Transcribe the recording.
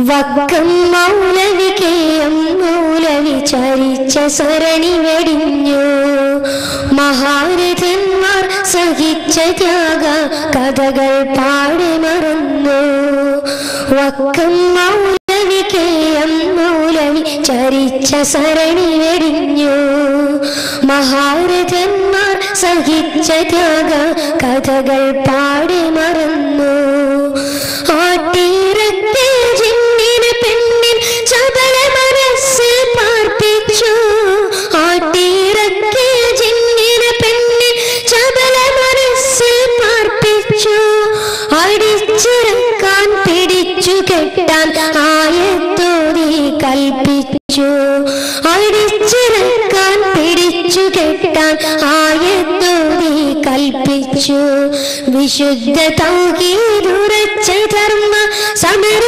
വക്കം മൗലവി came മൗലവി ചരിച്ച സരണി വെടിഞ്ഞു. മഹാരഥന്മാർ സഹിച്ച ത്യാഗ കഥകൾ പാടി മറന്നു. വക്കം മൗലവി കെയം മൗലവി ചരിച്ച സരണി വെടിഞ്ഞു. മഹാരഥന്മാർ സഹിച്ച ത്യാഗ കഥകൾ പാടി മറന്നു. ആട്ടിറക്കിയ ജിന്നിനെ പെണ്ണിൻ ചപല മനസ്സിൽ പാർപ്പിച്ചു. ആട്ടിറക്കിയ ജിന്നിനെ പെണ്ണിൻ ചപല മനസ്സിൽ പാർപ്പിച്ചു. അടിച്ചിറക്കാൻ പിടിച്ചു കെട്ടാൻ ആയത്തോതി കൽപ്പിച്ചു. അടിച്ചിറക്കാൻ പിടിച്ചു കെട്ടാൻ ആയത്തോതി കൽപ്പിച്ചു. വിശുദ്ധ തൗഹീദുറച്ച ധർമ്മ സമര